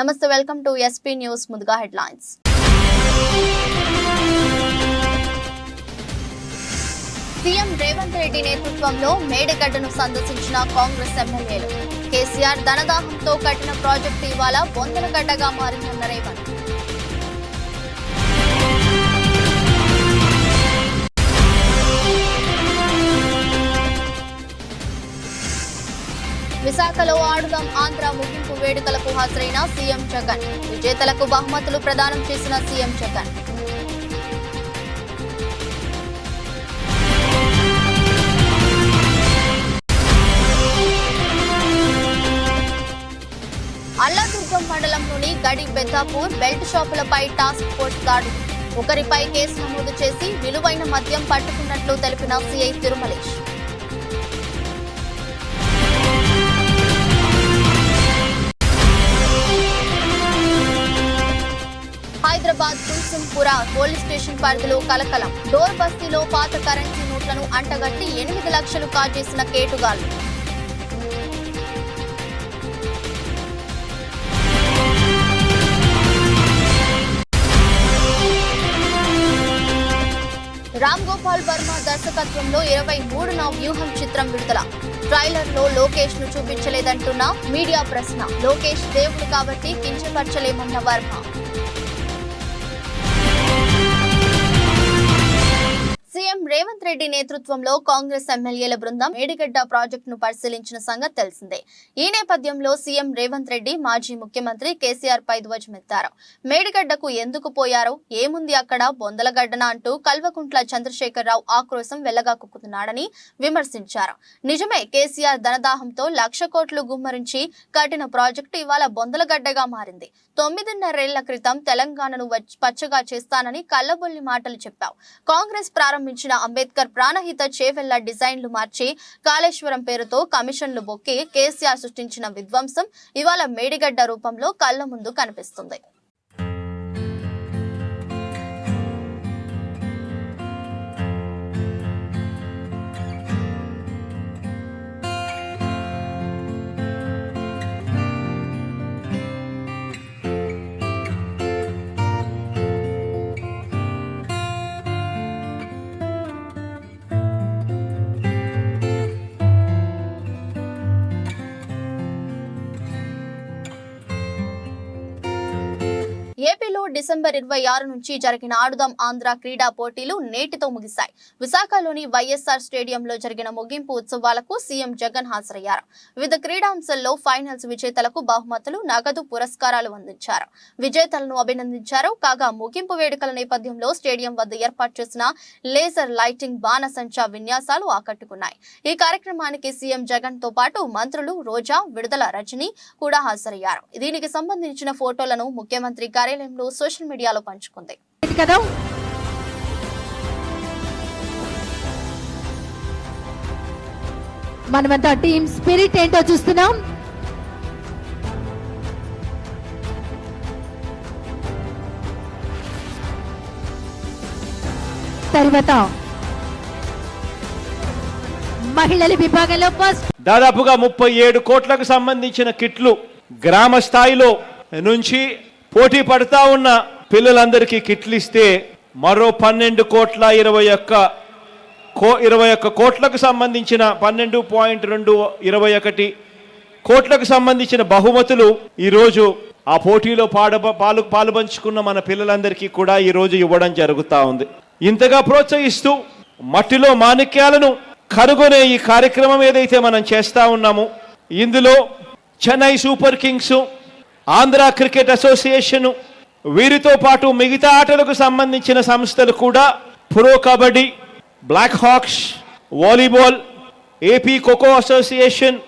నమస్తే, welcome to SP news. ముందుగా headlines. CM Revanth Reddy నేతృత్వంలో మేడిగడ్డను సందర్శించిన కాంగ్రెస్ ఎమ్మెల్యేలు. కేసీఆర్ ధనదాహంతో కట్టిన ప్రాజెక్టు ఇవాళ బొందలగడ్డగా మారిందన్న రేవంత్. విశాఖలో ఆడుదాం ఆంధ్ర ముగింపు వేడుకలకు హాజరైన సీఎం జగన్. విజేతలకు బహుమతులు ప్రదానం చేసిన సీఎం జగన్. అల్లాదుర్గం మండలంలోని గడి బెద్దాపూర్ బెల్ట్ షాపులపై టాస్క్ ఫోర్స్ దాడి. ఒకరిపై కేసు నమోదు చేసి విలువైన మద్యం పట్టుకున్నట్లు తెలిపిన CI Tirumalesh. Hyderabad Kulsumpura police station పరిధిలో కలకలం. డోర్ బస్తీలో పాత కరెన్సీ నోట్లను అంటగట్టి 8 లక్షలు కాజేసిన కేటుగాళ్లు. రామ్ గోపాల్ వర్మ దర్శకత్వంలో 23న వ్యూహం చిత్రం విడుదల. ట్రైలర్ లో లోకేష్ ను చూపించలేదంటున్న మీడియా ప్రశ్న. లోకేష్ దేవుడు కాబట్టి కించపరచలేమన్న వర్మ. సీఎం రేవంత్ రెడ్డి నేతృత్వంలో కాంగ్రెస్ ఎమ్మెల్యేల బృందం మేడిగడ్డ ప్రాజెక్టును పరిశీలించిన సంగతి తెలిసిందే. ఈ నేపథ్యంలో సీఎం రేవంత్ రెడ్డి మాజీ ముఖ్యమంత్రి కేసీఆర్ పై ధ్వజమెత్తారు. మేడిగడ్డకు ఎందుకు పోయారో, ఏముంది అక్కడ బొందలగడ్డన అంటూ కల్వకుంట్ల చంద్రశేఖరరావు ఆక్రోశం వెళ్లగాకుతున్నాడని విమర్శించారు. నిజమే, కేసీఆర్ ధనదాహంతో 1,00,000 కోట్లు గుమ్మరించి కట్టిన ప్రాజెక్టు ఇవాళ బొందలగడ్డగా మారింది. 9.5 ఏళ్ల క్రితం తెలంగాణను పచ్చగా చేస్తానని కల్లబొల్లి మాటలు చెప్పావు. కాంగ్రెస్ ప్రారంభించిన అంబేద్కర్ ప్రాణహిత చేవెళ్ల డిజైన్లు మార్చి కాళేశ్వరం పేరుతో కమిషన్లు బొక్కి కేసీఆర్ సృష్టించిన విధ్వంసం ఇవాళ మేడిగడ్డ రూపంలో కళ్ల ముందు కనిపిస్తుంది. ఏపీలో డిసెంబర్ 26 నుంచి జరిగిన ఆడుదాం ఆంధ్ర క్రీడా పోటీలు నేటితో ముగిశాయి. విశాఖలోని వైఎస్ఆర్ స్టేడియంలో జరిగిన ముగింపు ఉత్సవాలకు సీఎం జగన్ హాజరయ్యారు. వివిధ క్రీడాంశాల్లో ఫైనల్స్ విజేతలకు బహుమతులు, నగదు, పురస్కారాలు అందించారు. విజేతలను అభినందించారు. కాగా ముగింపు వేడుకల నేపథ్యంలో స్టేడియం వద్ద ఏర్పాటు చేసిన లేజర్ లైటింగ్, బాణసంచా విన్యాసాలు ఆకట్టుకున్నాయి. ఈ కార్యక్రమానికి సీఎం జగన్ తో పాటు మంత్రులు రోజా, విడుదల రజని కూడా హాజరయ్యారు. దీనికి సంబంధించిన ఫోటోలను ముఖ్యమంత్రి కార్యాలయంలో సోషల్ మీడియాలో పంచుకుంది. మనమంతా టీమ్ స్పిరిట్ ఏంటో చూస్తున్నాం. తర్వాత మహిళల విభాగంలో ఫస్ట్ దాదాపుగా 37 కోట్లకు సంబంధించిన కిట్లు గ్రామ స్థాయిలో నుంచి పోటీ పడతా ఉన్న పిల్లలందరికీ కిట్లు ఇస్తే మరో 12,21 కోట్లకు సంబంధించిన 12.221 కోట్లకు సంబంధించిన బహుమతులు ఈరోజు ఆ పోటీలో పాలుపంచుకున్న మన పిల్లలందరికీ కూడా ఈరోజు ఇవ్వడం జరుగుతూ ఉంది. ఇంతగా ప్రోత్సహిస్తూ మట్టిలో మాణిక్యాలను కనుగొనే ఈ కార్యక్రమం ఏదైతే మనం చేస్తా ఉన్నామో, ఇందులో Chennai super kings, Andhra cricket association, వీరితో పాటు మిగతా ఆటలకు సంబంధించిన సంస్థలు కూడా pro kabaddi, black hawks, volleyball, AP kho kho association,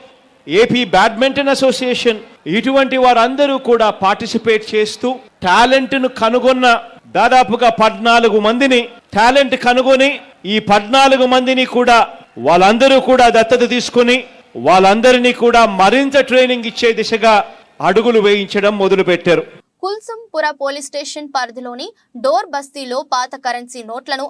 AP badminton association, ఇటువంటి వారందరూ కూడా పార్టిసిపేట్ చేస్తూ టాలెంట్ను కనుగొన్న దాదాపుగా 14 మందిని టాలెంట్ కనుగొని ఈ 14 మందిని కూడా వాళ్ళందరూ కూడా దత్తత తీసుకుని వాళ్ళందరినీ కూడా మరింత ట్రైనింగ్ ఇచ్చే దిశగా అడుగులు వేయించడం మొదలుపెట్టారు. కుల్సుంపుర పోలీస్ స్టేషన్ పరిధిలోని డోర్ బస్తీలో పాత కరెన్సీ నోట్లను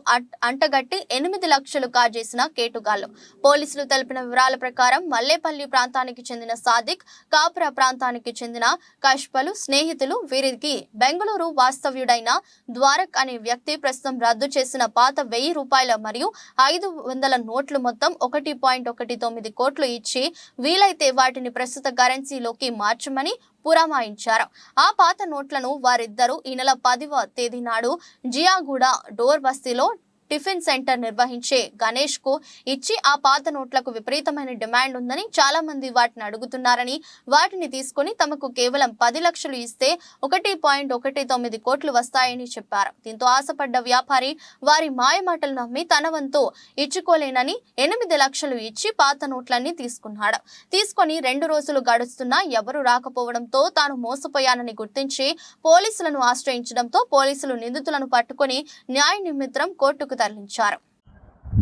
అంటగట్టి 8 లక్షలు కాజేసిన కేటుగాళ్లు. పోలీసులు తెలిపిన వివరాల ప్రకారం మల్లేపల్లి ప్రాంతానికి చెందిన సాదిక్, కాపురా ప్రాంతానికి చెందిన కష్పలు స్నేహితులు. వీరికి బెంగళూరు వాస్తవ్యుడైన ద్వారక్ అనే వ్యక్తి ప్రస్తుతం రద్దు చేసిన పాత 1000 రూపాయల మరియు 500 నోట్లు మొత్తం 1.19 కోట్లు ఇచ్చి వీలైతే వాటిని ప్రస్తుత కరెన్సీలోకి మార్చమని పురమాయించారు. ఆ పాత నోట్లను వారిద్దరూ ఈ నెల 10వ తేదీ నాడు జియాగూడ డోర్ బస్తీలో టిఫిన్ సెంటర్ నిర్వహించే గణేష్ కు ఇచ్చి ఆ పాత నోట్లకు విపరీతమైన డిమాండ్ ఉందని, చాలా మంది వాటిని అడుగుతున్నారని, వాటిని తీసుకుని తమకు కేవలం 10 లక్షలు ఇస్తే 1.19 కోట్లు వస్తాయని చెప్పారు. దీంతో ఆశపడ్డ వ్యాపారి వారి మాయమాటలు నమ్మి తన వంతు ఇచ్చుకోలేనని 8 లక్షలు ఇచ్చి పాత నోట్లన్నీ తీసుకున్నాడు. తీసుకొని 2 రోజులు గడుస్తున్నా ఎవరు రాకపోవడంతో తాను మోసపోయానని గుర్తించి పోలీసులను ఆశ్రయించడంతో పోలీసులు నిందితులను పట్టుకుని న్యాయ నిమిత్తం కోర్టుకు తరలించారు.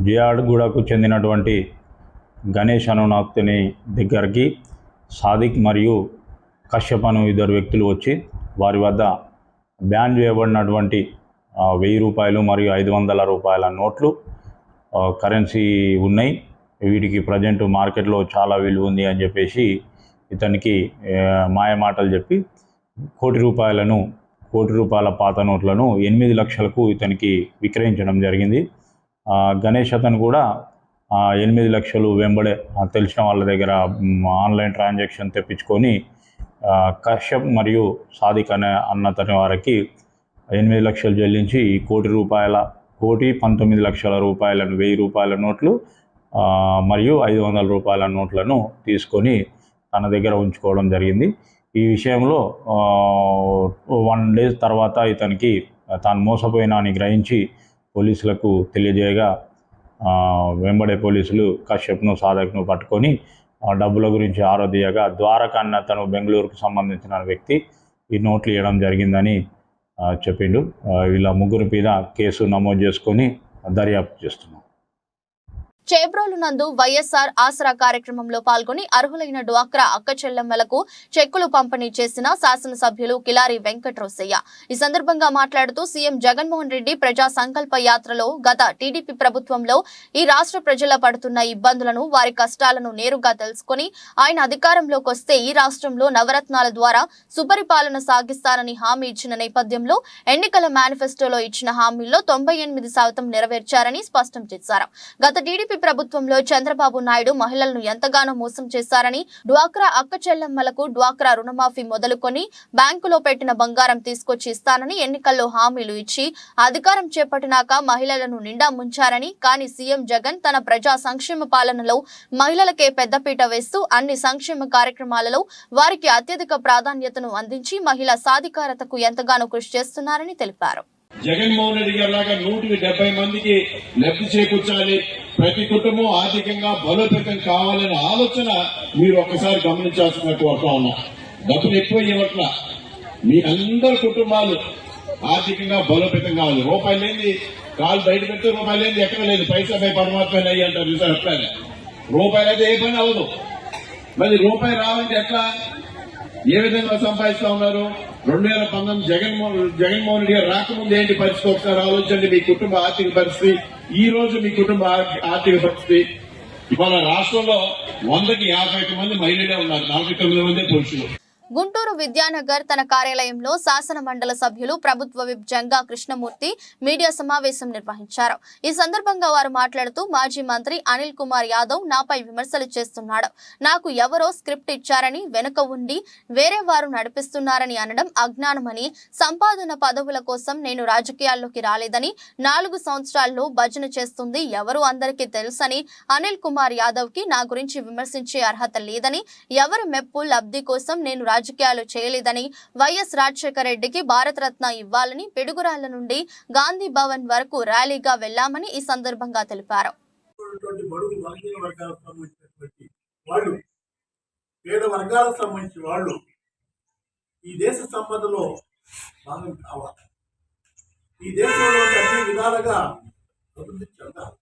జియాగూడకు చెందినటువంటి గణేష్ అనునాక్తుని దగ్గరికి సాదిక్ మరియు కశ్యప్ అను 2 వ్యక్తులు వచ్చి వారి వద్ద బ్యాన్ చేయబడినటువంటి 1000 రూపాయలు మరియు 500 రూపాయల నోట్లు కరెన్సీ ఉన్నాయి. వీటికి ప్రజెంట్ మార్కెట్లో చాలా విలువ ఉంది అని చెప్పేసి ఇతనికి మాయమాటలు చెప్పి కోటి రూపాయల పాత నోట్లను 8 లక్షలకు ఇతనికి విక్రయించడం జరిగింది. గణేష్ అతను కూడా 8 లక్షలు వెంబడే తెలిసిన వాళ్ళ దగ్గర ఆన్లైన్ ట్రాన్సాక్షన్ తెప్పించుకొని కశ్యప్ మరియు సాదిక్ అన్నతని వారికి 8 లక్షలు చెల్లించి 1,19,00,000 రూపాయలను 1000 రూపాయల నోట్లు మరియు 500 రూపాయల నోట్లను తీసుకొని తన దగ్గర ఉంచుకోవడం జరిగింది. ఈ విషయంలో 1 డే తర్వాత ఇతనికి తాను మోసపోయినా అని గ్రహించి పోలీసులకు తెలియజేయగా వెంబడే పోలీసులు కశ్యప్ను సాదక్ను పట్టుకొని డబ్బుల గురించి ఆరోధియగా ద్వారక అన్న తను బెంగళూరుకు సంబంధించిన వ్యక్తి ఈ నోట్లు ఇవ్వడం జరిగిందని చెప్పిండు. వీళ్ళ ముగ్గురు మీద కేసు నమోదు చేసుకొని దర్యాప్తు చేస్తున్నాం. చేబ్రోలు నందు వైఎస్ఆర్ ఆసరా కార్యక్రమంలో పాల్గొని అర్హులైన డ్వాక్రా అక్క చెల్లెమ్మలకు చెక్కులు పంపిణీ చేసిన శాసనసభ్యులు కిలారి వెంకట్రోసయ్య. ఈ సందర్భంగా మాట్లాడుతూ సీఎం జగన్మోహన్ రెడ్డి ప్రజా సంకల్ప యాత్రలో గత టీడీపీ ప్రభుత్వంలో ఈ రాష్ట్ర ప్రజల పడుతున్న ఇబ్బందులను, వారి కష్టాలను నేరుగా తెలుసుకుని ఆయన అధికారంలోకి వస్తే ఈ రాష్ట్రంలో నవరత్నాల ద్వారా సుపరిపాలన సాగిస్తారని హామీ ఇచ్చిన నేపథ్యంలో ఎన్నికల మేనిఫెస్టోలో ఇచ్చిన హామీల్లో 98% నెరవేర్చారని స్పష్టం చేశారు. గత టీడీపీ ప్రభుత్వంలో చంద్రబాబు నాయుడు మహిళలను ఎంతగానో మోసం చేశారని, డ్వాక్రా అక్క చెల్లెమ్మలకు డ్వాక్రా రుణమాఫీ మొదలుకొని బ్యాంకులో పెట్టిన బంగారం తీసుకొచ్చి ఇస్తానని ఎన్నికల్లో హామీలు ఇచ్చి అధికారం చేపట్టినాక మహిళలను నిండా ముంచారని, కానీ సీఎం జగన్ తన ప్రజా సంక్షేమ పాలనలో మహిళలకే పెద్దపీట వేస్తూ అన్ని సంక్షేమ కార్యక్రమాలలో వారికి అత్యధిక ప్రాధాన్యతను అందించి మహిళా సాధికారతకు ఎంతగానో కృషి చేస్తున్నారని తెలిపారు. జగన్మోహన్ రెడ్డి గారి లాగా 170 మందికి లబ్ధి చేకూర్చాలి, ప్రతి కుటుంబం ఆర్థికంగా బలోపేతం కావాలనే ఆలోచన మీరు ఒక్కసారి గమనించాల్సినట్టు వస్తా ఉన్నా. డబ్బులు ఎక్కువ ఇవ్వట్లా, మీ అందరి కుటుంబాలు ఆర్థికంగా బలోపేతం కావాలి. రూపాయి లేని కాలు బయట పెడితే రూపాయి లేని ఎక్కడ లేదు, పైసా పై పరమాత్మ అయ్యి అంటారు చూసారు. ఎట్లా రూపాయలు అయితే ఏ పని అవ్వదు. మరి రూపాయి రావాలంటే ఎట్లా, ఏ విధంగా సంపాదిస్తా ఉన్నారు? 2019 జగన్మోహన్ రెడ్డి గారు రాకముందు ఏంటి పరిస్థితి ఒకసారి ఆలోచించండి. మీ కుటుంబ ఆర్థిక పరిస్థితి, ఈ రోజు మీ కుటుంబ ఆర్థిక పరిస్థితి. ఇవాళ రాష్ట్రంలో 100కి 51 మంది మహిళలే ఉన్నారు, 49 మంది పురుషులు. గుంటూరు విద్యానగర్ తన కార్యాలయంలో శాసన మండలి సభ్యులు ప్రభుత్వ విప్ జంగా కృష్ణమూర్తి మీడియా సమావేశం నిర్వహించారు. ఈ సందర్భంగా వారు మాట్లాడుతూ మాజీ మంత్రి అనిల్ కుమార్ యాదవ్ నాపై విమర్శలు చేస్తున్నాడు. నాకు ఎవరో స్క్రిప్ట్ ఇచ్చారని, వెనుక ఉండి వేరే వారు నడిపిస్తున్నారని అనడం అజ్ఞానమని, సంపాదన పదవుల కోసం నేను రాజకీయాల్లోకి రాలేదని, 4 సంవత్సరాల్లో భజన చేస్తుంది ఎవరు అందరికీ తెలుసని, అనిల్ కుమార్ యాదవ్ కి నా గురించి విమర్శించే అర్హత లేదని, ఎవరి మెప్పు లబ్ధి కోసం నేను రాజకీయాలు చేయలేదని, వైఎస్ రాజశేఖర రెడ్డికి భారతరత్న ఇవ్వాలని పిడుగురాళ్ల నుండి గాంధీ భవన్ వరకు ర్యాలీగా వెళ్లామని ఈ సందర్భంగా తెలిపారు. పేద వర్గాలకు సంబంధించిన వాళ్ళు ఈ దేశ సంపదలో భాగం కావాలి. ఈ దేశంలో అన్ని విధాలుగా అభివృద్ధి చెందాలి.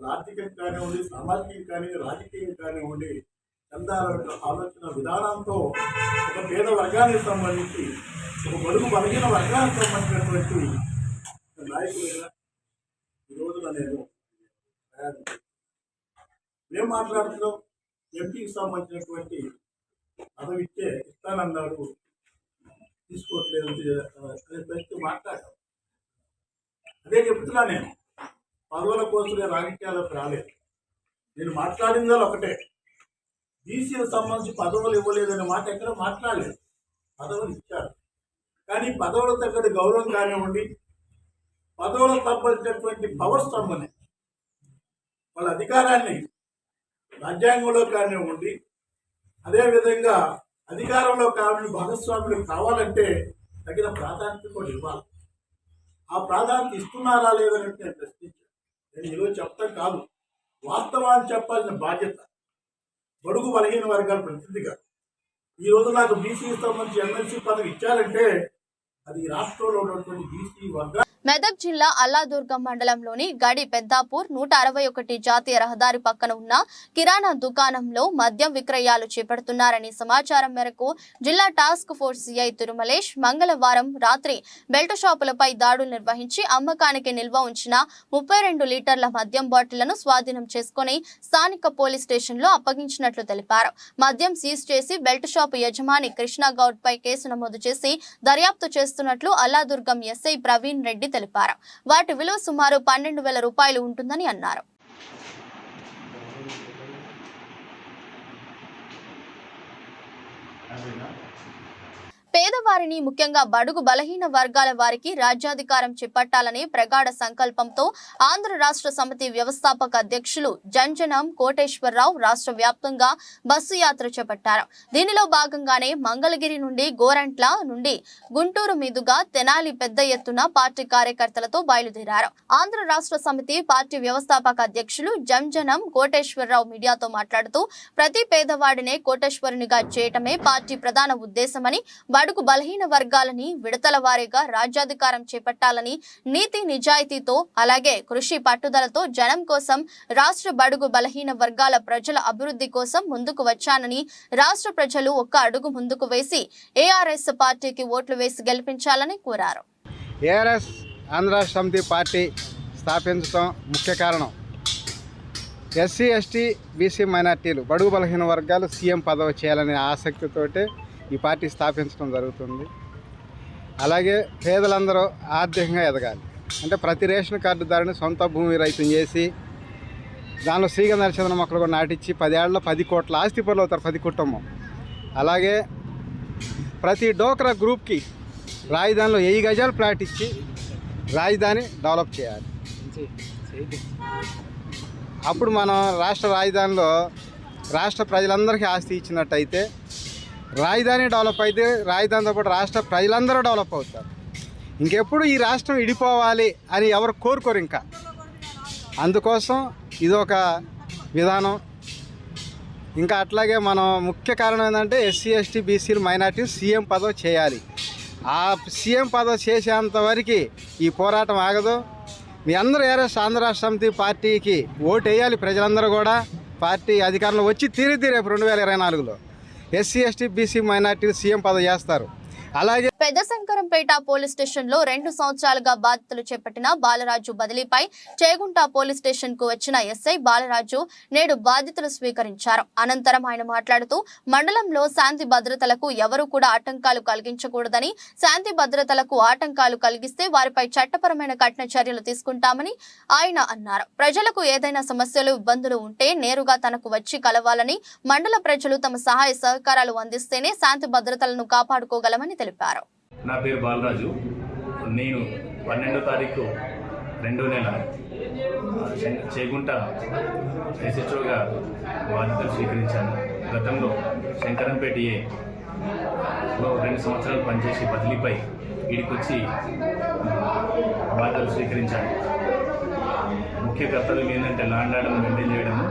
ఆర్థికంగా కానివ్వండి, సామాజికంగా కానివ్వండి, రాజకీయంగా కానివ్వండి, చెందాలన్న ఆలోచన విధానంతో ఒక పేద వర్గానికి సంబంధించి ఒక బడుగు బలహీన వర్గాలకు సంబంధించినటువంటి నాయకులుగా ఈ రోజున నేను ఏం మాట్లాడుతున్నాం, ఎంపీకి సంబంధించినటువంటి పదవి ఇస్తానన్నాడు, తీసుకోవట్లేదు అనే పరిస్థితి మాట్లాడాం. అదే చెప్తున్నా, నేను పదవుల కోసం రాజకీయాలకు రాలేదు. నేను మాట్లాడిందో ఒకటే, బీసీలకు సంబంధించి పదవులు ఇవ్వలేదనే మాట ఎక్కడ మాట్లాడలేదు. పదవులు ఇచ్చారు, కానీ పదవులకు తగ్గట్టు గౌరవం కానివ్వండి, పదవులకు సంబంధించినటువంటి పవర్స్ సంబంధించి వాళ్ళ అధికారాన్ని రాజ్యాంగంలో కానివ్వండి, అదేవిధంగా అధికారంలో కావాలని భాగస్వాములు కావాలంటే తగిన ప్రాధాన్యత కూడా ఇవ్వాలి. ఆ ప్రాధాన్యత ఇస్తున్నారా లేదని నేను ప్రశ్నించాను. నేను ఈరోజు చెప్తాం కాదు, వాస్తవాన్ని చెప్పాల్సిన బాధ్యత బడుగు బలహీన వర్గాల ప్రతినిధిగా. ఈరోజు నాకు బీసీకి సంబంధించి ఎమ్మెల్సీ పదవి ఇచ్చారంటే అది రాష్ట్రంలో ఉన్నటువంటి బీసీ వర్గాలు. మెదక్ జిల్లా అల్లాదుర్గం మండలంలోని గడి పెద్దాపూర్ 161 జాతీయ రహదారి పక్కన ఉన్న కిరాణా దుకాణంలో మద్యం విక్రయాలు చేపడుతున్నారని సమాచారం మేరకు జిల్లా టాస్క్ ఫోర్స్ సిఐ తిరుమలేష్ మంగళవారం రాత్రి బెల్ట్ షాపులపై దాడులు నిర్వహించి అమ్మకానికి నిల్వ ఉంచిన 32 లీటర్ల మద్యం బాటిళ్లను స్వాధీనం చేసుకుని స్థానిక పోలీస్ స్టేషన్లో అప్పగించినట్లు తెలిపారు. మద్యం సీజ్ చేసి బెల్ట్ షాపు యజమాని కృష్ణ గౌడ్ పై కేసు నమోదు చేసి దర్యాప్తు చేస్తున్నట్లు అల్లాదుర్గం ఎస్ఐ ప్రవీణ్ రెడ్డి తెలిపారు. వాటి విలువ సుమారు 12,000 రూపాయలు ఉంటుందని అన్నారు. పేదవారిని ముఖ్యంగా బడుగు బలహీన వర్గాల వారికి రాజ్యాధికారం చేపట్టాలని ప్రగాఢ సంకల్పంతో ఆంధ్ర రాష్ట్ర సమితి వ్యవస్థాపక అధ్యక్షులు జంజనం కోటేశ్వరరావు రాష్ట్ర వ్యాప్తంగా బస్సు యాత్ర చేపట్టారు. దీనిలో భాగంగానే మంగళగిరి నుండి గోరంట్ల నుండి గుంటూరు మీదుగా తెనాలి పెద్ద ఎత్తున పార్టీ కార్యకర్తలతో బయలుదేరారు. ఆంధ్ర రాష్ట్ర సమితి పార్టీ వ్యవస్థాపక అధ్యక్షులు జంజనం కోటేశ్వరరావు మీడియాతో మాట్లాడుతూ ప్రతి పేదవాడినే కోటేశ్వరునిగా చేయటమే పార్టీ ప్రధాన ఉద్దేశమని, బడుగు బలహీన వర్గాలని విడతల వారీగా రాజ్యాధికారం చేపట్టాలని నీతి నిజాయితీతో అలాగే కృషి పట్టుదలతో జనం కోసం రాష్ట్ర బడుగు బలహీన వర్గాల ప్రజల అభివృద్ధి కోసం ముందుకు వచ్చానని, రాష్ట్ర ప్రజలు ఒక్క అడుగు ముందుకు వేసి ఏఆర్ఎస్ పార్టీకి ఓట్లు వేసి గెలిపించాలని కోరారు. ఏఆర్ఎస్ ఆంధ్ర సమితి పార్టీ స్థాపించడం ముఖ్య కారణం ఎస్సీ ఎస్టీ బీసీ మైనార్టీలు బడుగు బలహీన వర్గాలు సీఎం పదవి చేయాలనే ఆసక్తితోటి ఈ పార్టీ స్థాపించడం జరుగుతుంది. అలాగే పేదలందరూ ఆర్థికంగా ఎదగాలి అంటే ప్రతి రేషన్ కార్డుదారుని సొంత భూమి రైతుని చేసి దానిలో శ్రీగంధ చంద్ర మొక్కలు కూడా నాటించి 10 ఏళ్లలో 10 కోట్ల ఆస్తి పనులు అవుతారు 10 కుటుంబం. అలాగే ప్రతి డోక్రా గ్రూప్కి రాజధానిలో 1000 గజాలు ప్లాట్ ఇచ్చి రాజధాని డెవలప్ చేయాలి. అప్పుడు మనం రాష్ట్ర రాజధానిలో రాష్ట్ర ప్రజలందరికీ ఆస్తి ఇచ్చినట్టయితే రాజధాని డెవలప్ అయితే రాజధానితో పాటు రాష్ట్ర ప్రజలందరూ డెవలప్ అవుతారు. ఇంకెప్పుడు ఈ రాష్ట్రం ఇడిపోవాలి అని ఎవరు కోరుకోరు. ఇంకా అందుకోసం ఇది ఒక విధానం. ఇంకా అట్లాగే మనం ముఖ్య కారణం ఏంటంటే ఎస్సీ ఎస్టీ బీసీలు మైనార్టీలు సీఎం పదవి చేయాలి. ఆ సీఎం పదవి చేసేంత వరకు ఈ పోరాటం ఆగదు. మీ అందరూ ఏఆర్ఎస్ ఆంధ్ర రాష్ట్ర సమితి పార్టీకి ఓటు వేయాలి. ప్రజలందరూ కూడా పార్టీ అధికారంలో వచ్చి తీరిద్ది రేపు 2024లో ఎస్సీ ఎస్టీ బీసీ మైనార్టీలు సీఎం పదవి చేస్తారు. అలాగే పెద్ద శంకరంపేట పోలీస్ స్టేషన్ లో 2 సంవత్సరాలుగా బాధ్యతలు చేపట్టిన బాలరాజు బదిలీపై చేగుంట పోలీస్ స్టేషన్ కు వచ్చిన ఎస్ఐ బాలరాజు నేడు బాధ్యతలు స్వీకరించారు. అనంతరం ఆయన మాట్లాడుతూ మండలంలో శాంతి భద్రతలకు ఎవరు కూడా ఆటంకాలు కలిగించకూడదని, శాంతి భద్రతలకు ఆటంకాలు కలిగిస్తే వారిపై చట్టపరమైన కఠిన చర్యలు తీసుకుంటామని ఆయన అన్నారు. ప్రజలకు ఏదైనా సమస్యలు ఇబ్బందులు ఉంటే నేరుగా తనకు వచ్చి కలవాలని, మండల ప్రజలు తమ సహాయ సహకారాలు అందిస్తేనే శాంతి భద్రతలను కాపాడుకోగలమని తెలిపారు. నా పేరు బాలరాజు. నేను 12వ తారీఖు 2వ నెల చేగుంట ఎస్హెచ్ఓగా బాధ్యతలు స్వీకరించాను. గతంలో శంకరంపేట ఏలో 2 సంవత్సరాలు పనిచేసి బదిలీపై వీడికొచ్చి బాధ్యతలు స్వీకరించాను. ముఖ్య కర్తవ్యం ఏంటంటే ల్యాండ్ ఆర్డర్ను మెయింటైన్ చేయడము,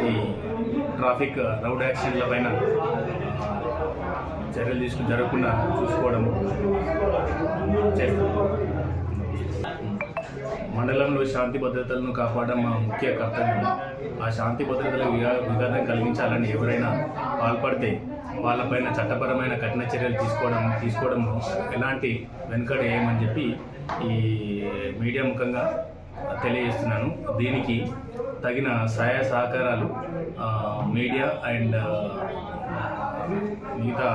ఈ ట్రాఫిక్ రౌడ్ యాక్సిడెంట్ల పైన చర్యలు తీసుకుని జరగకుండా చూసుకోవడము చేస్తాం. మండలంలో శాంతి భద్రతలను కాపాడడం మా ముఖ్య కర్తవ్యం. ఆ శాంతి భద్రతలకు విఘాతం కలిగించాలని ఎవరైనా పాల్పడితే వాళ్ళపైన చట్టపరమైన కఠిన చర్యలు తీసుకోవడం ఎలాంటి వెనుకడ వేయమని చెప్పి ఈ మీడియా ముఖంగా తెలియజేస్తున్నాను. దీనికి తగిన సహాయ సహకారాలు మీడియా అండ్ మిగతా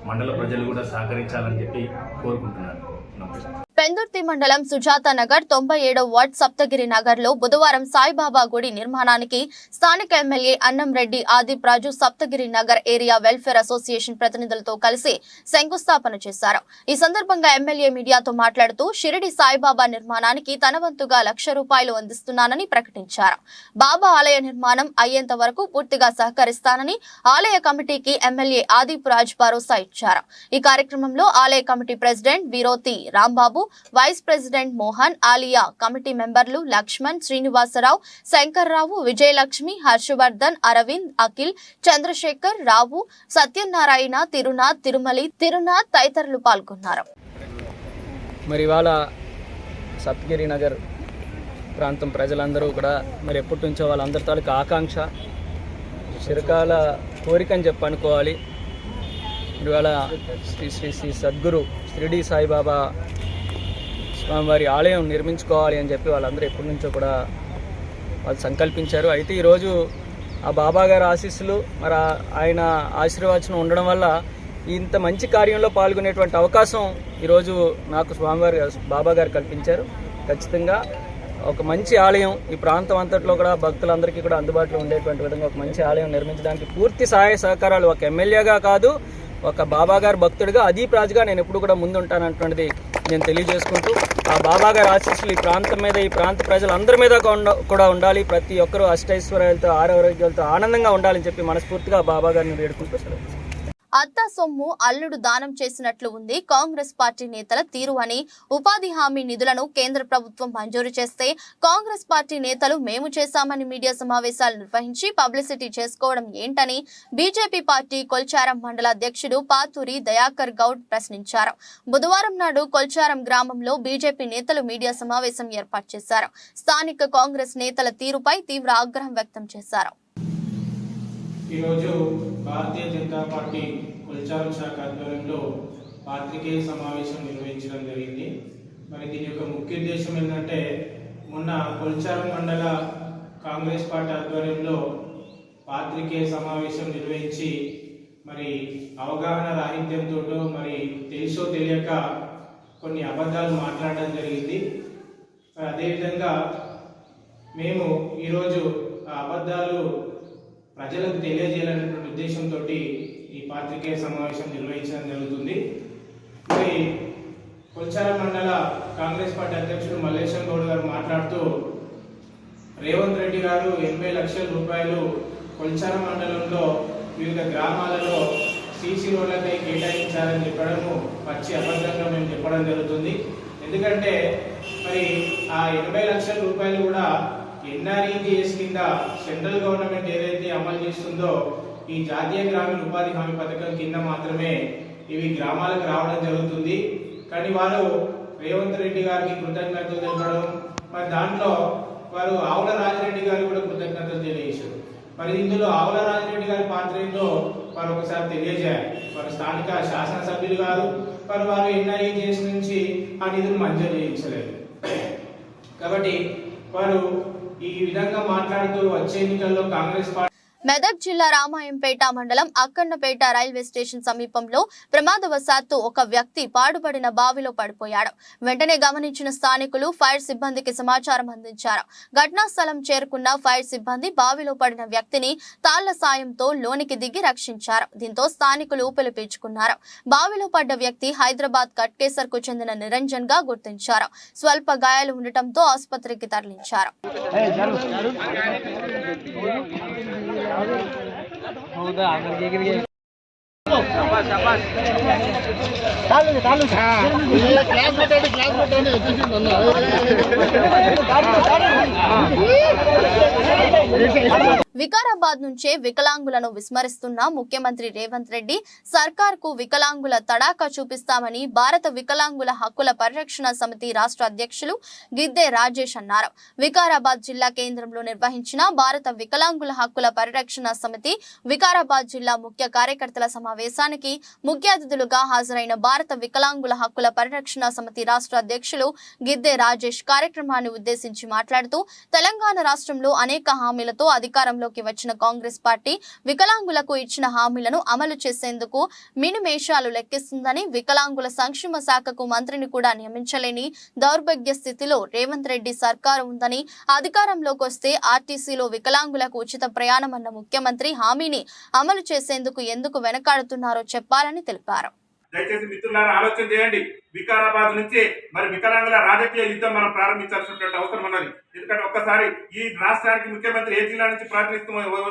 మండల ప్రజలు కూడా సహకరించాలని చెప్పి కోరుకుంటున్నాను. నమస్తే. పెందుర్తి మండలం సుజాత నగర్ 97వ వార్డ్ సప్తగిరి నగర్ లో బుధవారం సాయిబాబా గుడి నిర్మాణానికి స్థానిక MLA Annamreddy Adeep Raju Saptagiri Nagar area welfare association ప్రతినిధులతో కలిసి శంకుస్థాపన చేశారు. ఈ సందర్భంగా ఎమ్మెల్యే మీడియాతో మాట్లాడుతూ షిరిడి సాయిబాబా నిర్మాణానికి తన వంతుగా ₹1,00,000 అందిస్తున్నానని ప్రకటించారు. బాబా ఆలయ నిర్మాణం అయ్యేంత వరకు పూర్తిగా సహకరిస్తానని ఆలయ కమిటీకి ఎమ్మెల్యే ఆదిప్ రాజ్ భరోసా ఇచ్చారు. ఈ కార్యక్రమంలో ఆలయ committee president Veeroti Rambabu, vice president Mohan, ఆలియా కమిటీ మెంబర్లు లక్ష్మణ్, శ్రీనివాసరావు, శంకర్రావు, విజయలక్ష్మి, హర్షవర్ధన్, అరవింద్, అఖిల్, చంద్రశేఖర్, రావు, సత్యనారాయణ, తిరునాథ్ తదితరులు పాల్గొన్నారు. మరి ఇవాళ సప్తగిరి నగర్ ప్రాంతం ప్రజలందరూ కూడా మరి ఎప్పటి నుంచో వాళ్ళందరి తాలూకు ఆకాంక్ష, చిరకాల కోరికని చెప్పి అనుకోవాలి. ఇవాళ శ్రీ శ్రీ శ్రీ సద్గురు షిరిడి సాయిబాబా స్వామివారి ఆలయం నిర్మించుకోవాలి అని చెప్పి వాళ్ళందరూ ఎప్పటి నుంచో కూడా వాళ్ళు సంకల్పించారు. అయితే ఈరోజు ఆ బాబా గారి ఆశీస్సులు మరి ఆయన ఆశీర్వచనం ఉండడం వల్ల ఇంత మంచి కార్యంలో పాల్గొనేటువంటి అవకాశం ఈరోజు నాకు స్వామివారి బాబా గారు కల్పించారు. ఖచ్చితంగా ఒక మంచి ఆలయం ఈ ప్రాంతం అంతట్లో కూడా భక్తులందరికీ కూడా అందుబాటులో ఉండేటువంటి విధంగా ఒక మంచి ఆలయం నిర్మించడానికి పూర్తి సహాయ సహకారాలు ఒక ఎమ్మెల్యేగా కాదు, ఒక బాబా గారు భక్తుడిగా అదీప్ రాజుగా నేను ఎప్పుడు కూడా ముందుంటానంటున్నది నేను తెలియజేసుకుంటూ ఆ బాబా గారి ఆశీస్సులు ఈ ప్రాంతం మీద, ఈ ప్రాంత ప్రజలందరి మీద కూడా ఉండాలి. ప్రతి ఒక్కరూ అష్టైశ్వర్యాలతో ఆరోగ్యాలతో ఆనందంగా ఉండాలని చెప్పి మనస్ఫూర్తిగా బాబా గారిని వేడుకుంటూ సెలవు. అత్త సొమ్ము అల్లుడు దానం చేసినట్లు ఉంది కాంగ్రెస్ పార్టీ నేతల తీరు అని, ఉపాధి హామీ నిధులను కేంద్ర ప్రభుత్వం మంజూరు చేస్తే కాంగ్రెస్ పార్టీ నేతలు మేము చేశామని మీడియా సమావేశాలు నిర్వహించి పబ్లిసిటీ చేసుకోవడం ఏంటని బీజేపీ పార్టీ కొల్చారం మండల అధ్యక్షుడు పాతూరి దయాకర్ గౌడ్ ప్రశ్నించారు. బుధవారం నాడు కొల్చారం గ్రామంలో బీజేపీ నేతలు మీడియా సమావేశం ఏర్పాటు చేశారు. స్థానిక కాంగ్రెస్ నేతల తీరుపై తీవ్ర ఆగ్రహం వ్యక్తం చేశారు. ఈరోజు భారతీయ జనతా పార్టీ కొల్చారం శాఖ ఆధ్వర్యంలో పాత్రికేయ సమావేశం నిర్వహించడం జరిగింది. మరి దీని యొక్క ముఖ్య ఉద్దేశం ఏంటంటే, మొన్న కొల్చారం మండల కాంగ్రెస్ పార్టీ ఆధ్వర్యంలో పాత్రికేయ సమావేశం నిర్వహించి మరి అవగాహన రాహిత్యంతో మరి తెలుసో తెలియక కొన్ని అబద్ధాలు మాట్లాడడం జరిగింది. మరి అదేవిధంగా మేము ఈరోజు ఆ అబద్ధాలు ప్రజలకు తెలియజేయాలనేటువంటి ఉద్దేశంతో ఈ పాత్రికేయ సమావేశం నిర్వహించడం జరుగుతుంది. మరి కొల్చారం మండల కాంగ్రెస్ పార్టీ అధ్యక్షుడు మల్లేశం గౌడ్ గారు మాట్లాడుతూ, రేవంత్ రెడ్డి గారు 80 లక్షల రూపాయలు కొల్చారం మండలంలో వివిధ గ్రామాలలో సీసీ రోడ్లకై కేటాయించారని చెప్పడము పచ్చి అబద్ధంగా మేము చెప్పడం జరుగుతుంది. ఎందుకంటే మరి ఆ 80 లక్షల రూపాయలు కూడా ఎన్ఆర్ఈజీఎస్ కింద సెంట్రల్ గవర్నమెంట్ ఏదైతే అమలు చేస్తుందో ఈ జాతీయ గ్రామీణ ఉపాధి హామీ పథకం కింద మాత్రమే ఇవి గ్రామాలకు రావడం జరుగుతుంది. కానీ వారు రేవంత్ రెడ్డి గారికి కృతజ్ఞతలు తెలపడం, మరి దాంట్లో వారు ఆవుల రాజిరెడ్డి గారు కూడా కృతజ్ఞతలు తెలియజేశారు. మరి ఇందులో ఆవుల రాజిరెడ్డి గారి పాత్ర ఏంటో వారు ఒకసారి తెలియజేయాలి. వారు స్థానిక శాసనసభ్యులు గారు, వారు ఎన్ఆర్ఈజీఎస్ నుంచి ఆ నిధులు మంజూరు చేయించలేదు. కాబట్టి వారు ఈ విధంగా మాట్లాడుతూ వచ్చే ఎన్నికల్లో కాంగ్రెస్ పార్టీ మెదక్ జిల్లా రామాయంపేట మండలం అక్కన్నపేట రైల్వే స్టేషన్ సమీపంలో ప్రమాదవశాత్తు ఒక వ్యక్తి పాడుపడిన బావిలో పడిపోయాడు. వెంటనే గమనించిన స్థానికులు ఫైర్ సిబ్బందికి సమాచారం అందించారు. ఘటనా స్థలం చేరుకున్న ఫైర్ సిబ్బంది బావిలో పడిన వ్యక్తిని తాళ్ల సాయంతో లోనికి దిగి రక్షించారు. దీంతో స్థానికులు ఊపిరి పీల్చుకున్నారు. బావిలో పడ్డ వ్యక్తి హైదరాబాద్ కట్కేసర్ కు చెందిన నిరంజన్ గా గుర్తించారు. స్వల్ప గాయాలు ఉండటంతో ఆసుపత్రికి తరలించారు. ಹೌದಾ వికారాబాద్ నుంచే వికలాంగులను విస్మరిస్తున్న ముఖ్యమంత్రి రేవంత్ రెడ్డి సర్కార్కు వికలాంగుల తడాకా చూపిస్తామని భారత వికలాంగుల హక్కుల పరిరక్షణ సమితి రాష్ట్ర అధ్యక్షులు గిద్దె రాజేష్ అన్నారు. వికారాబాద్ జిల్లా కేంద్రంలో నిర్వహించిన భారత వికలాంగుల హక్కుల పరిరక్షణ సమితి వికారాబాద్ జిల్లా ముఖ్య కార్యకర్తల సమావేశానికి ముఖ్య అతిథులుగా హాజరైన భారత వికలాంగుల హక్కుల పరిరక్షణ సమితి రాష్ట్ర అధ్యక్షులు గిద్దె రాజేష్ కార్యక్రమాన్ని ఉద్దేశించి మాట్లాడుతూ తెలంగాణ రాష్ట్రంలో అనేక హామీలతో అధికారంలోకి వచ్చిన కాంగ్రెస్ పార్టీ వికలాంగులకు ఇచ్చిన హామీలను అమలు చేసేందుకు మినిమేషాలు లెక్కిస్తుందని, వికలాంగుల సంక్షేమ శాఖకు మంత్రిని కూడా నియమించలేని దౌర్భాగ్య స్థితిలో రేవంత్ రెడ్డి సర్కారు ఉందని, అధికారంలోకి వస్తే ఆర్టీసీలో వికలాంగులకు ఉచిత ప్రయాణమన్న ముఖ్యమంత్రి హామీని అమలు చేసేందుకు ఎందుకు వెనకాడుతున్నారో చెప్పాలని తెలిపారు. దయచేసి మిత్రులారా ఆలోచన చేయండి. వికారాబాద్ నుంచి మరి వికలాంగుల రాజకీయ యుద్ధం మనం ప్రారంభించాల్సినటువంటి అవసరం ఉన్నది. ఎందుకంటే ఒక్కసారి ఈ రాష్ట్రానికి ముఖ్యమంత్రి ఏ జిల్లా నుంచి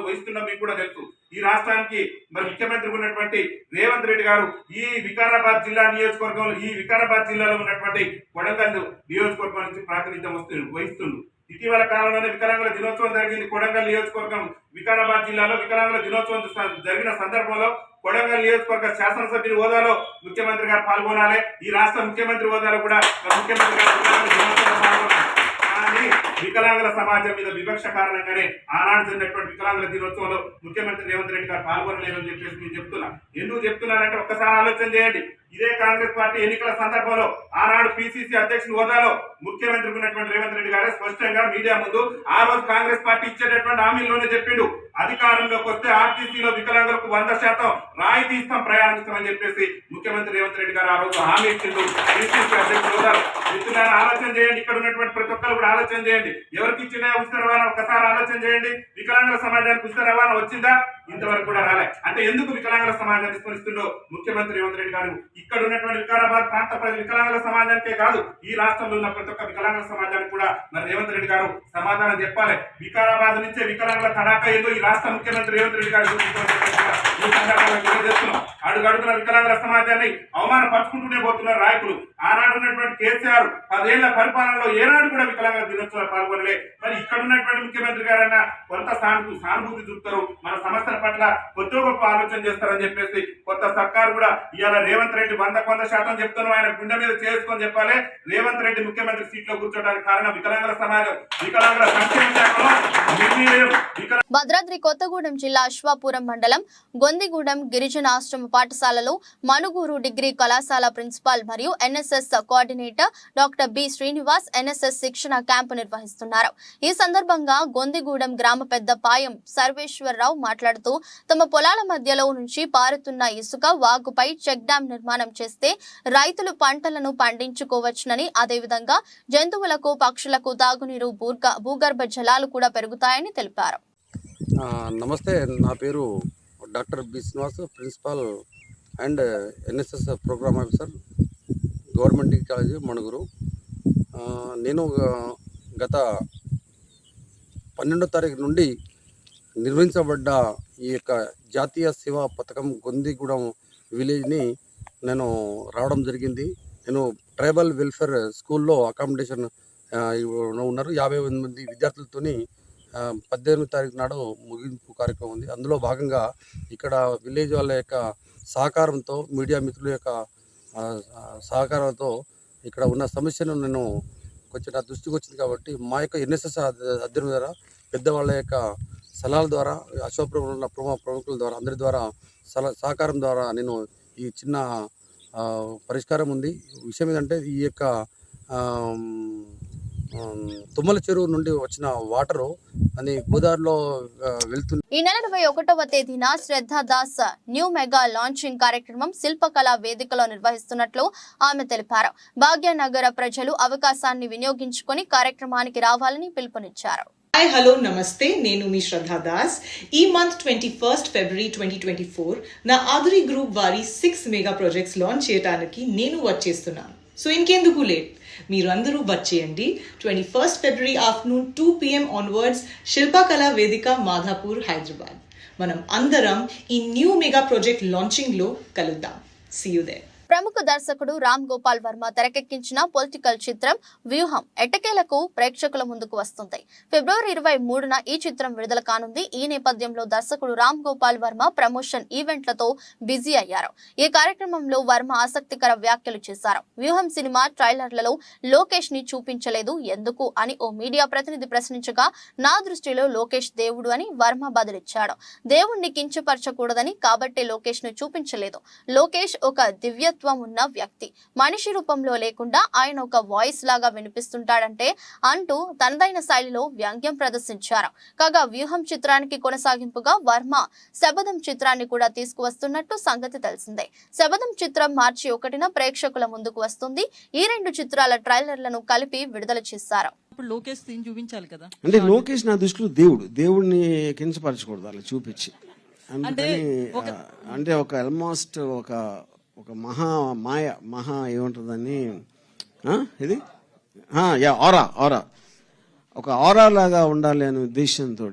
వహిస్తున్నా మీకు కూడా తెలుసు. ఈ రాష్ట్రానికి మరి ముఖ్యమంత్రి ఉన్నటువంటి రేవంత్ రెడ్డి గారు ఈ వికారాబాద్ జిల్లా నియోజకవర్గంలో ఈ వికారాబాద్ జిల్లాలో ఉన్నటువంటి కొడంగల్ నియోజకవర్గం నుంచి ప్రాతినిధ్యం వహిస్తుండు. ఇటీవల కాలంలోనే వికలాంగుల దినోత్సవం జరిగింది. కొడంగల్ నియోజకవర్గం వికారాబాద్ జిల్లాలో వికలాంగుల దినోత్సవం జరిగిన సందర్భంలో కొడంగల్ నియోజకవర్గ శాసనసభ్యుని హోదాలో ముఖ్యమంత్రి గారు పాల్గొనాలి. ఈ రాష్ట్ర ముఖ్యమంత్రి హోదాలో కూడా ముఖ్యమంత్రి గారు పాల్గొనాలి. కానీ వికలాంగుల సమాజం మీద వివక్ష కారణంగానే ఆనాడు జరిగినటువంటి వికలాంగుల దినోత్సవంలో ముఖ్యమంత్రి రేవంత్ రెడ్డి గారు పాల్గొనలేదని చెప్పేసి నేను చెప్తున్నా. ఎందుకు చెప్తున్నానంటే ఒక్కసారి ఆలోచన చేయండి. ఇదే కాంగ్రెస్ పార్టీ ఎన్నికల సందర్భంలో ఆనాడు పిసిసి అధ్యక్షుని హోదాలో ముఖ్యమంత్రి ఉన్నటువంటి రేవంత్ రెడ్డి గారే స్పష్టంగా మీడియా ముందు ఆ రోజు కాంగ్రెస్ పార్టీ ఇచ్చేటటువంటి హామీల్లోనే చెప్పిండు, అధికారంలోకి వస్తే ఆర్టీసీలో వికలాంగులకు 100% రాయితీ ఇస్తాం, ప్రయాణం ఇస్తామని చెప్పేసి ముఖ్యమంత్రి రేవంత్ రెడ్డి గారు ఆ రోజు హామీ ఇచ్చిండు. పిసిసి అధ్యక్షుని హోదాలో మిత్రులారా ఆలోచన చేయండి. ఇక్కడ ఉన్నటువంటి ప్రతి ఒక్కరు కూడా ఆలోచన చేయండి. ఎవరికి ఇచ్చిన ఉచిత రవాణా ఒక్కసారి ఆలోచన చేయండి. వికలాంగుల సమాజానికి ఉచిత రవాణా వచ్చిందా? ఇంతవరకు కూడా రాలే. అంటే ఎందుకు వికలాంగుల సమాజాన్ని స్మరిస్తుండో ముఖ్యమంత్రి రేవంత్ రెడ్డి గారు ఇక్కడ ఉన్నటువంటి వికారాబాద్ ప్రాంత ప్రజలు వికలాంగుల సమాజానికే కాదు ఈ రాష్ట్రంలో ఉన్న ప్రతి ఒక్క వికలాంగుల సమాజానికి కూడా మరి రేవంత్ రెడ్డి గారు సమాధానం చెప్పాలి. వికారాబాద్ నుంచే వికలాంగుల తడాకా ఏదో ఈ రాష్ట్ర ముఖ్యమంత్రి రేవంత్ రెడ్డి గారు చేస్తున్నాం. అడుగడుగున వికలాంగుల సమాజాన్ని అవమానపరుచుకుంటూనే పోతున్నారు నాయకులు. ఆనాడు ఉన్నటువంటి కేసీఆర్ 10 ఏళ్ల పరిపాలనలో ఏనాడు కూడా వికలాంగుల దినోత్సవంలో పాల్గొనలే. మరి ఇక్కడ ఉన్నటువంటి ముఖ్యమంత్రి గారైనా కొంత సానుభూతి చూపుతారు, మన సమస్యల పట్ల కొత్త గొప్ప ఆలోచన చేస్తారని చెప్పేసి కొత్త సర్కారు కూడా ఇవాళ రేవంత్ రెడ్డి 100% చెప్తున్నాం. ఆయన గుండె మీద చేసుకొని చెప్పాలి. రేవంత్ రెడ్డి ముఖ్యమంత్రి సీట్ లో కూర్చోడానికి కారణం వికలాంగుల సమాజం, వికలాంగుల సంక్షేమ శాఖలో భద్రాద్రి కొత్తగూడెం జిల్లా అశ్వాపురం మండలం గొందిగూడెం గిరిజన ఆశ్రమ పాఠశాలలో మనుగూరు డిగ్రీ కళాశాల ప్రిన్సిపాల్ మరియు NSS coordinator doctor B Srinivas NSS శిక్షణ క్యాంపు నిర్వహిస్తున్నారు. ఈ సందర్భంగా గొందిగూడెం గ్రామ పెద్ద పాయం సర్వేశ్వరరావు మాట్లాడుతూ తమ పొలాల మధ్యలో నుంచి పారుతున్న ఇసుక వాగుపై చెక్ డ్యాం నిర్మాణం చేస్తే రైతులు పంటలను పండించుకోవచ్చునని, అదేవిధంగా జంతువులకు పక్షులకు తాగునీరు భూగర్భ జలాలు కూడా పెరుగుతాయని తెలిపారు. నమస్తే, నా పేరు doctor B Srinivas, principal and NSS program officer, government degree college Manuguru. నేను గత 12వ తారీఖు నుండి నిర్వహించబడ్డ ఈ యొక్క జాతీయ సేవా పథకం గొందిగూడెం విలేజ్ని నేను రావడం జరిగింది. నేను ట్రైబల్ వెల్ఫేర్ స్కూల్లో అకామిడేషన్ ఉన్నారు 58 మంది విద్యార్థులతోని 18వ తారీఖు నాడు ముగింపు కార్యక్రమం ఉంది. అందులో భాగంగా ఇక్కడ విలేజ్ వాళ్ళ యొక్క సహకారంతో, మీడియా మిత్రుల యొక్క సహకారంతో ఇక్కడ ఉన్న సమస్యను నేను కొంచెం నా దృష్టికి వచ్చింది కాబట్టి మా యొక్క ఎన్ఎస్ఎస్ అధ్యయనం ద్వారా, పెద్దవాళ్ళ యొక్క సలహాల ద్వారా, అశోకపురంలో ఉన్న ప్రముఖుల ద్వారా, అందరి ద్వారా సహకారం ద్వారా నేను ఈ చిన్న పరిష్కారం ఉంది. విషయం ఏంటంటే ఈ యొక్క తుమ్మల చెరువు నుండి వచ్చిన వాటరు అని గోదావరిలో వెళ్తుంది. ఈ నెల 21వ తేదీన శ్రద్ధా దాస్ న్యూ మెగా లాంచింగ్ కార్యక్రమం శిల్పకళా వేదికలో నిర్వహిస్తున్నట్లు ఆమె తెలిపారు. భాగ్యనగర ప్రజలు అవకాశాన్ని వినియోగించుకొని కార్యక్రమానికి రావాలని పిలుపునిచ్చారు. హాయ్ హలో నమస్తే, నేను మీ శ్రద్ధా దాస్. ఈ మంత్ 21 ఫిబ్రవరి 2024 నా ఆదురి గ్రూప్ వారి 6 మెగా ప్రాజెక్ట్స్ లాంచ్ చేయడానికి నేను వచ్చేస్తున్నాను. సో ఇంకెందుకు లేట్, మీరు అందరూ వచ్చేయండి. 21 ఫిబ్రవరి ఆఫ్టర్నూన్ 2 PM ఆన్వర్డ్స్ శిల్పకళా వేదిక మాధాపూర్, హైదరాబాద్. మనం అందరం ఈ న్యూ మెగా ప్రాజెక్ట్ లాంచింగ్ లో కలుద్దాం. See you there. ప్రముఖ దర్శకుడు రామ్ గోపాల్ వర్మ తెరకెక్కించిన పొలిటికల్ చిత్రం వ్యూహం ఎట్టకేలకు ప్రేక్షకుల ముందుకు వస్తుంది. ఫిబ్రవరి 23న ఈ చిత్రం విడుదల కానుంది. ఈ నేపథ్యంలో దర్శకుడు రామ్ గోపాల్ వర్మ ప్రమోషన్ ఈవెంట్లతో బిజీ అయ్యారు. ఈ కార్యక్రమంలో వర్మ ఆసక్తికర వ్యాఖ్యలు చేశారు. వ్యూహం సినిమా ట్రైలర్లలో లోకేష్ ని చూపించలేదు ఎందుకు అని ఓ మీడియా ప్రతినిధి ప్రశ్నించగా, నా దృష్టిలో లోకేష్ దేవుడు అని వర్మ బదులిచ్చాడు. దేవుణ్ణి కించపరచకూడదని కాబట్టే లోకేష్ ను చూపించలేదు. లోకేష్ ఒక దివ్య ఉన్న వ్యక్తి, మనిషి రూపంలో లేకుండా ఆయన ఒక వాయిస్ లాగా వినిపిస్తుంటాడంటే అంటూ తనదైన శైలిలో వ్యంగ్యం ప్రదర్శించారు. కాగా వ్యూహం చిత్రానికి కొనసాగింపుగా వర్మ శబదం చిత్రాన్ని కూడా తీసుకువస్తున్నట్టు సంగతి తెలిసిందే. శబదం చిత్రం మార్చి 1న ప్రేక్షకుల ముందుకు వస్తుంది. ఈ 2 చిత్రాల ట్రైలర్లను కలిపి విడుదల చేశారు. లోకేష్ సీన్ చూపించాలి కదా, అంటే లోకేష్ నా దృష్టిలో దేవుడిని కించపరచకూడదు అలా చూపించి. అంటే ఒక ఆల్మోస్ట్ ఒక మహా ఏముంటుందని ఇది ఆరా ఒక ఆరా లాగా ఉండాలి అనే ఉద్దేశంతో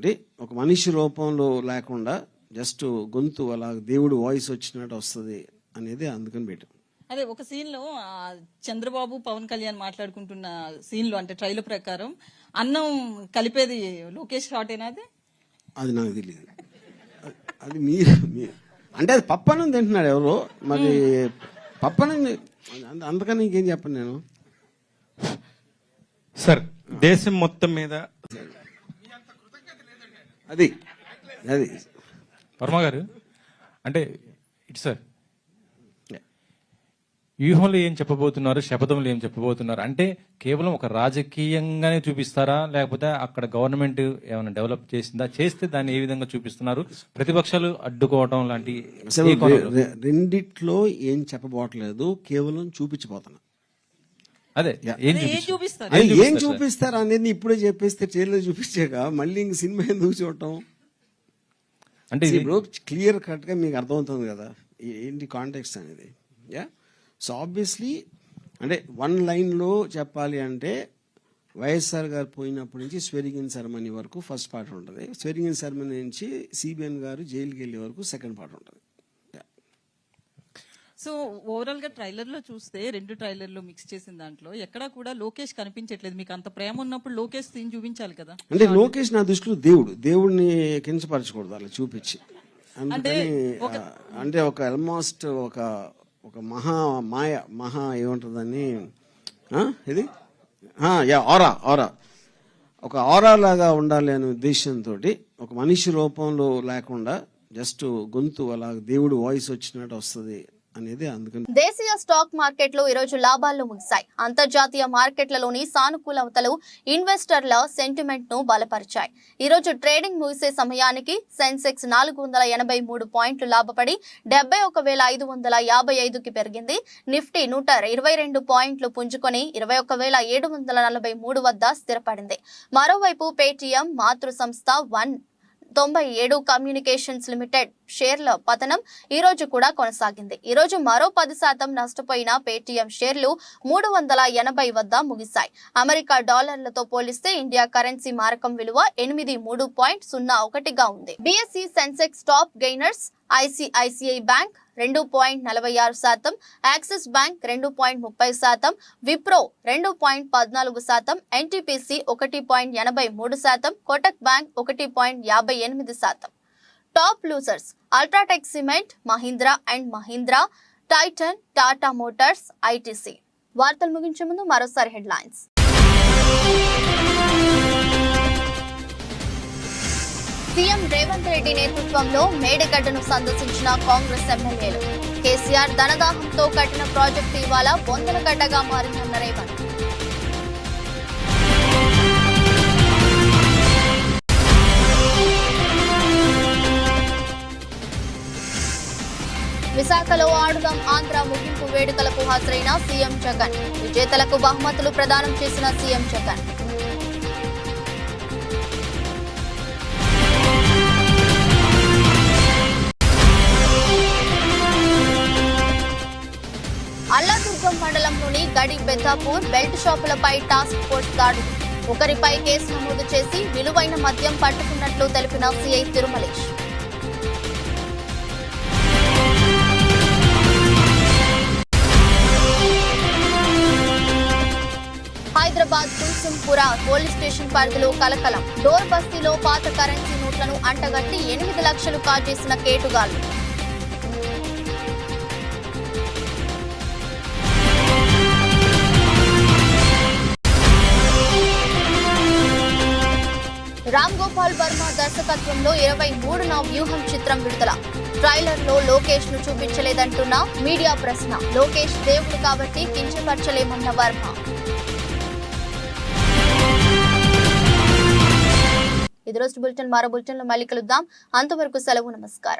ఒక మనిషి రూపంలో లేకుండా జస్ట్ గొంతు అలా దేవుడు వాయిస్ వచ్చినట్టు వస్తుంది అనేది అందుకని పెట్టాం. అదే ఒక సీన్ లో చంద్రబాబు పవన్ కళ్యాణ్ మాట్లాడుకుంటున్న సీన్ లో అంటే ట్రైలర్ ప్రకారం అన్నం కలిపేది లోకేష్ షాట్ ఏనాది? అది నాకు తెలియదు. అది మీరు అంటే అది పప్పనం తింటున్నాడు ఎవరో, మరి పప్పనం అందుకని ఇంకేం చెప్పను నేను. సార్ దేశం మొత్తం మీద అది వర్మ గారు అంటే ఇటు సార్ వ్యూహంలో ఏం చెప్పబోతున్నారు, శపథంలో ఏం చెప్పబోతున్నారు అంటే కేవలం ఒక రాజకీయంగానే చూపిస్తారా, లేకపోతే అక్కడ గవర్నమెంట్ ఏమైనా డెవలప్ చేసిందా, చేస్తే దాన్ని ఏ విధంగా చూపిస్తున్నారు, ప్రతిపక్షాలు అడ్డుకోవడం లాంటి? రెండిట్లో ఏం చెప్పబోట్లేదు, కేవలం చూపించబోతున్నా. అదే ఏం చూపిస్తారు అనేది ఇప్పుడే చెప్పేస్తే ట్రైలర్ చూపించాక మళ్ళీ ఇంక సినిమా ఎందుకు చూడటం అంటే ఇప్పుడు క్లియర్ కట్ గా మీకు అర్థమవుతుంది కదా ఏంటి కాంటెక్స్ట్ అనేది. సో ఆబ్వియస్లీ అంటే 1 లైన్లో చెప్పాలి అంటే వైఎస్ఆర్ గారు పోయినప్పటి నుంచి స్వేరింగ్ ఇన్ సెరమనీ వరకు ఫస్ట్ పార్ట్ ఉంటుంది. స్వేరింగ్ ఇన్ సెరమనీ నుంచి సిబిఎన్ గారు జైలుకి వెళ్ళే వరకు సెకండ్ పార్ట్ ఉంటుంది. సో ఓవరాల్ గా ట్రైలర్ లో చూస్తే 2 ట్రైలర్లు మిక్స్ చేసిన దాంట్లో ఎక్కడా కూడా లోకేష్ కనిపించట్లేదు. మీకు అంత ప్రేమ ఉన్నప్పుడు లోకేష్ సీన్ చూపించాలి కదా. అంటే లోకేష్ నా దృష్టిలో దేవుడిని కించపరచకూడదు అలా చూపించి. అంటే ఒక ఆల్మోస్ట్ ఒక మహా ఏముంటుందని ఇది ఆరా ఒక ఆరా లాగా ఉండాలి అనే ఉద్దేశంతో ఒక మనిషి రూపంలో లేకుండా జస్ట్ గొంతు అలా దేవుడు వాయిస్ వచ్చినట్టు వస్తుంది అనేది అందుకని. దేశీయ స్టాక్ మార్కెట్లు ఈ రోజు లాభాల్లో ముగిశాయి. అంతర్జాతీయ మార్కెట్లలోని సానుకూలతలు ఇన్వెస్టర్ల సెంటిమెంట్ ను బలపరిచాయి. ఈ రోజు ట్రేడింగ్ ముగిసే సమయానికి సెన్సెక్స్ 483 పాయింట్లు లాభపడి 71,555కి పెరిగింది. నిఫ్టీ 122 పాయింట్లు పుంజుకొని 21,743 వద్ద స్థిరపడింది. మరోవైపు పేటీఎం మాతృ సంస్థ 97 కమ్యూనికేషన్స్ లిమిటెడ్ షేర్ల పతనం ఈ రోజు కూడా కొనసాగింది. ఈ రోజు మరో 10% నష్టపోయిన పేటీఎం షేర్లు 380 వద్ద ముగిశాయి. అమెరికా డాలర్లతో పోలిస్తే ఇండియా కరెన్సీ మారకం విలువ 83.01గా ఉంది. BSE Sensex top gainers ICICI bank 2.46%, axis bank 2.30%, Wipro 2.14%, NTPC 1.83%, Kotak bank 1.58%. Top losers UltraTech cement, Mahindra and Mahindra, Titan, Tata Motors, ITC. వార్తలు ముగించే ముందు మరోసారి హెడ్లైన్స్. సీఎం రేవంత్ రెడ్డి నేతృత్వంలో మేడిగడ్డను సందర్శించిన కాంగ్రెస్ ఎమ్మెల్యేలు. కేసీఆర్ ధనదాహంతో కట్టిన ప్రాజెక్టు ఇవాళ బొందల గడ్డగా మారిందన్న రేవంత్. విశాఖలో ఆడుదాం ఆంధ్ర ముగింపు వేడుకలకు హాజరైన సీఎం జగన్. విజేతలకు బహుమతులు ప్రదానం చేసిన సీఎం జగన్. అల్లాదుర్గం మండలంలోని గడి బెద్దాపూర్ బెల్ట్ షాపులపై టాస్క్ ఫోర్స్ దాడులు. ఒకరిపై కేసు నమోదు చేసి విలువైన మద్యం పట్టుకున్నట్లు తెలిపిన CI Tirumalesh. Hyderabad Kulsumpura police station పరిధిలో కలకలం. డోర్ బస్తీలో పాత కరెన్సీ నోట్లను అంటగట్టి 8 లక్షలు కాజేసిన కేటుగాళ్లు. రామ్ గోపాల్ వర్మ దర్శకత్వంలో 23న వ్యూహం చిత్రం విడుదల. ట్రైలర్ లో లోకేష్ ను చూపించలేదంటున్న మీడియా ప్రశ్న. లోకేష్ దేవుడు కాబట్టి కించపరచలేమన్న వర్మ. ఇది రోజు బులెటిన్. మరో బులెటిన్ లో మళ్ళీ కలుద్దాం. అంతవరకు సెలవు. నమస్కారం.